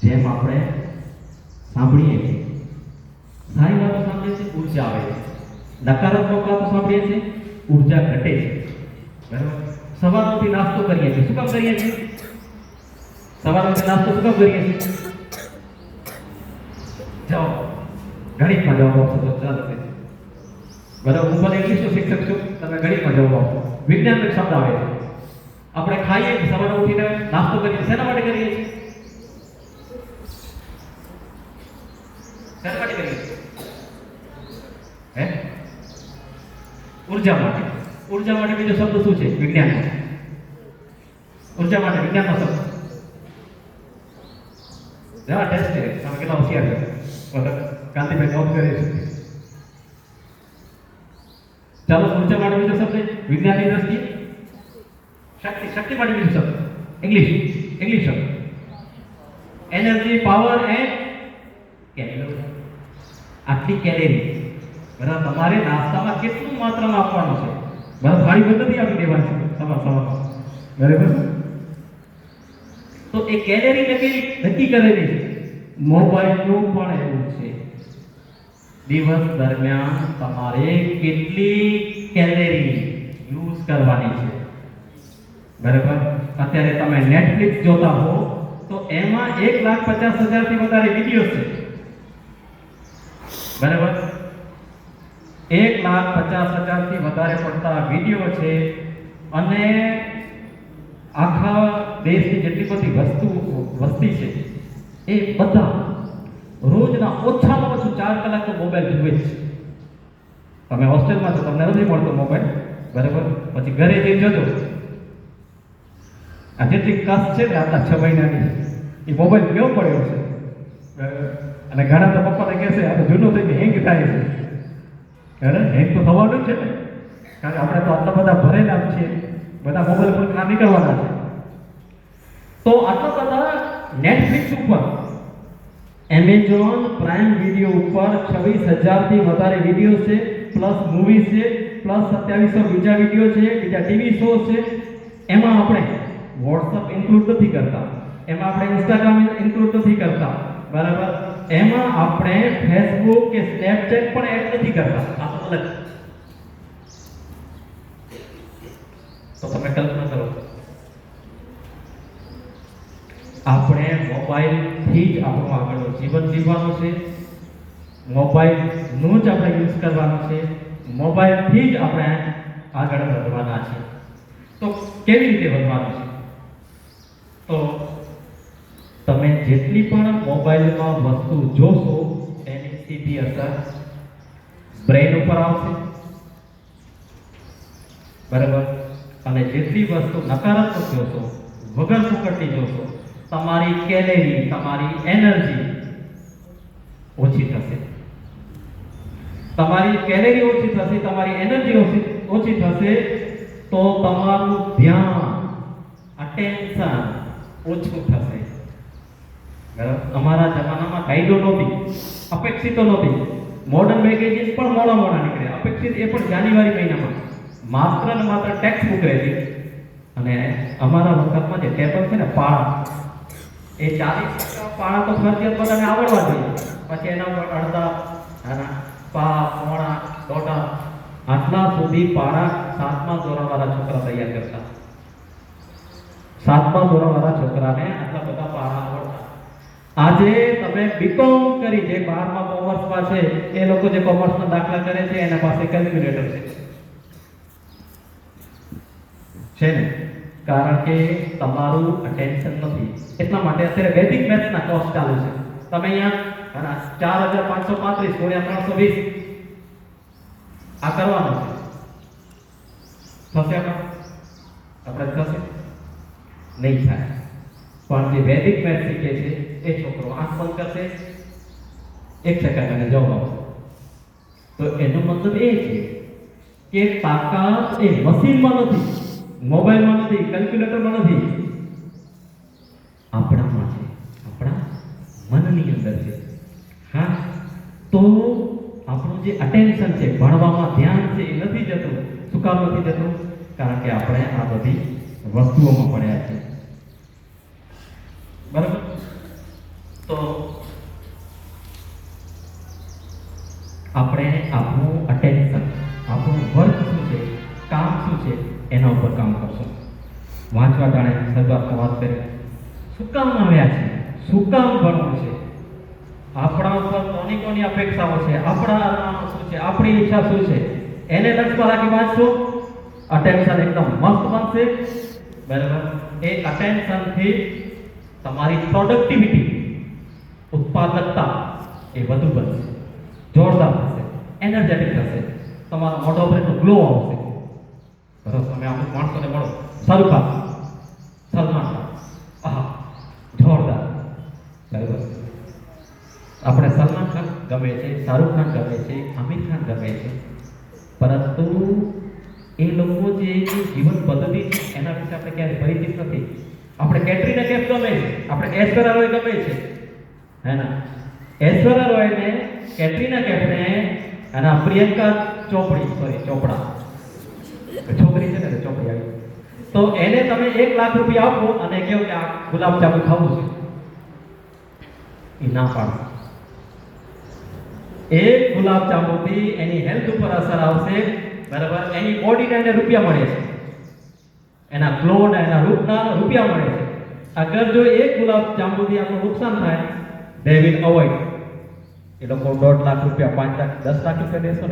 જેમ આપણે સાંભળીએ છીએ, સારી વાતો સાંભળીએ છીએ, ઉર્જા આવે છે. નકારાત્મક વાતો સાંભળીએ છીએ, ઉર્જા ઘટે છે. બરાબર? સવારથી નાસ્તો કરીએ છીએ, શું કામ કરીએ છીએ? સવારથી નાસ્તો શું કામ કરીએ છીએ? જાઓ ગણિતમાં જવાબ આપશો તો ચાલશે. બરાબર? હું પણ ઇંગ્લિશનો શિક્ષક છું, તમે ગણિતમાં જવાબ આપશો. વિજ્ઞાનનો એક શબ્દ આવે છે. આપણે ખાઈએ છીએ, સવારે ઉઠીને નાસ્તો કરીએ, શેના માટે કરીએ છીએ? શેના માટે કરીએ છીએ? હે? ઉર્જા માટે. ઉર્જા માટે બીજો શબ્દ શું છે વિજ્ઞાનનો? ઉર્જા માટે વિજ્ઞાનનો શબ્દ જરા ટેસ્ટ છે. તમે કેટલા હોશિયાર છો? કાંતિભાઈ જવાબ કરે છે. ચાલો, ઉર્જા માટે બીજો શબ્દ વિજ્ઞાનની દ્રષ્ટિએ શક્તિ. શક્તિ માટે બીજો શબ્દ ઇંગ્લિશ શબ્દ એનર્જી, પાવર એન્ડ કેલરી. આટલી કેલેરી બરાબર તમારે નાસ્તામાં કેટલું માત્રામાં આપવાનું છે? બરાબર? થાળી બંધ નથી આપી દેવાની છે સવારમાં. બરાબર? તો એ કેલેરી નક્કી કરેલી છે. મોબાઈલનું પણ એવું છે. દિવસ દરમિયાન તમારે કેટલી કેલેરી યુઝ કરવાની છે? બરાબર? અત્યારે તમે નેટફ્લિક્સ જોતા હો તો એમાં 1,50,000 થી વધારે વિડીયો છે. બરાબર? 1,50,000 થી વધારે પડતા વિડીયો છે. અને આખા દેશની જેટલી બધી વસ્તી છે એ બધા રોજના ઓછામાં ઓછું 4 કલાક તો મોબાઈલ જુએ છે. તમે હોસ્ટેલમાં છો, તમને નથી મળતો મોબાઈલ. બરાબર? પછી ઘરે જઈ જોજો, આ જેટલી કસ છે ને આટલા 6 મહિનાની એ મોબાઈલ કેવો પડ્યો છે. બરાબર? અને ઘણા તો પપ્પાને કહેશે આ તો જૂનો થઈને હેંગ થાય છે. અરે હેંગ તો થવાનું જ છે ને, કારણ કે આપણે તો આટલા બધા ભરેલા છીએ, બધા મોબાઈલ પર કામ નીકળવાના છે. તો આટલા બધા નેટફ્લિક્સ ઉપર, એમેઝોન પ્રાઇમ વિડીયો ઉપર 26,000 થી વધારે વિડીયો છે, પ્લસ મૂવીઝ છે, પ્લસ 2700 બીજા વિડીયો છે, બીજા ટીવી શો છે. એમાં આપણે વોટ્સઅપ ઇન્ક્લુડ નથી કરતા, એમાં આપણે ઇન્સ્ટાગ્રામ ઇન્ક્લુડ નથી કરતા. બરાબર? એમાં આપણે ફેસબુક કે સ્નેપચેટ પણ એડ નથી કરતા. આ તો અલગ. તો તમે કલ્પના કરો, આપણે મોબાઈલથી જ આપણું આગળનું જીવન જીવવાનું છે. મોબાઈલનું જ આપણે યુઝ કરવાનું છે. મોબાઈલથી જ આપણે આગળ વધવાના છે. તો કેવી રીતે વધવાનું છે? તો તમે જેટલી પણ મોબાઈલમાં વસ્તુ જોશો એની સીધી અસર બ્રેન ઉપર આવશે. બરાબર? અને જેટલી વસ્તુ નકારાત્મક જોશો, વગર ફૂકટની જોશો, તમારી કેલેરી, તમારી એનર્જી ઓછી થશે. તમારી કેલેરી ઓછી થશે, તમારી એનર્જી ઓછી થશે, તો તમારું ધ્યાન, અટેન્શન ઓછું થશે. બરાબર? અમારા જમાનામાં કાયદો નહોતી, અપેક્ષિતો નહોતી. મોડર્ન મેગેઝિન પણ મોડા નીકળે. અપેક્ષિત એ પણ જાન્યુઆરી મહિનામાં માત્ર ને માત્ર ટેક્સ બુક રહેતી. અને અમારા વખતમાં જે ટેબલ છે ને પાળા, એ 40 પાળા તો ફરજિયાત બધાને આવડવા જોઈએ. પછી એના ઉપર અડધા, પા, પોણા, દોઢા, આટલા સુધી પાળા 7મા ધોરણવાળા છોકરા તૈયાર કરતા. 7મા ધોરણવાળા છોકરાને આટલા બધા પાળા આવડતા. આજે તમે બીકોમ કરી, જે 12મા કોમર્સમાં છે એ લોકો જે કોમર્સના દાખલા કરે છે એના પાસે કેલ્ક્યુલેટર છે ને? કારણ કે તમારું અટેન્શન નથી. એટલા માટે અત્યારે વૈદિક મેથ્સના કોર્સ ચાલુ છે. તમે અહીંયા 4,535 ગુણ્યા 320 આ કરવાનું છે. થશે? આપણે થશે? નહીં થાય. પણ જે વૈદિક મેથ્સ શીખે છે એ છોકરો આંખ બંધ કરશે, 1 સેકન્ડ અને જવાબ આવશે. તો એનો મતલબ એ છે કે તાકાત એ મશીનમાં નથી, મોબાઈલમાં નથી, કેલ્ક્યુલેટરમાં નથી, આપણામાં છે, આપણા મનની અંદર છે. હા, તો આપણું જે અટેન્શન છે, ભણવામાં ધ્યાન છે, એ નથી જતું. શું કામ નથી જતું? કારણ કે આપણે આ બધી વસ્તુઓમાં પડ્યા છે. બરાબર? આપણે આપણું અટેન્શન, આપણું વર્ક શું છે, કામ શું છે, એના ઉપર કામ કરશું. વાંચવા ટાણે શરૂઆતમાં વાત કરી, શું કામ આવ્યા છે, શું કામ ભણવું છે, આપણા ઉપર કોની અપેક્ષાઓ છે, આપણા અરમાનો શું છે, આપણી ઈચ્છા શું છે, એને લક્ષ્ય રાખી વાંચશો, અટેન્શન એકદમ મસ્ત બનશે. બરાબર? એ અટેન્શનથી તમારી પ્રોડક્ટિવિટી, ઉત્પાદકતા એ વધુ બનશે, જોરદાર થશે, એનર્જેટિક થશે, તમારા મોઢા ઉપર એટલો ગ્લો આવશે. બરાબર? તમે અમુક માણસોને મળો, શાહરુખ ખાન, સલમાન ખાન, આહા જોરદાર. બરાબર? આપણે સલમાન ખાન ગમે છે, શાહરુખ ખાન ગમે છે, આમિર ખાન ગમે છે, પરંતુ એ લોકો જે જીવન પદ્ધતિ છે એના વિશે આપણે ક્યારેય પરિચિત નથી. આપણે કેટરીના કૈફ ગમે છે, આપણે ઐશ્વર્યા રોય ગમે છે, હે ના? ઐશ્વર્યા રોયને, કેટરીના કૈફને અને આ પ્રિયંકા ચોપડા છોકરી છે ને ચોપડી આવી, તો એને તમે 1 લાખ રૂપિયા આપો અને કહો કે આ ગુલાબ જાંબુ ખાવું છે, એ ના પાડે. એક ગુલાબ જાંબુથી એની હેલ્થ ઉપર અસર આવશે. બરાબર? એની બોડીને એને રૂપિયા મળે છે, એના ગ્લોના, એના રૂપના રૂપિયા મળે છે. અગર જો એક ગુલાબ જાંબુથી આપણું નુકસાન થાય, દે વિલ અવોઇડ. એ લોકો 1.5 લાખ રૂપિયા, 5 લાખ, 10 લાખ રૂપિયા દેશો ને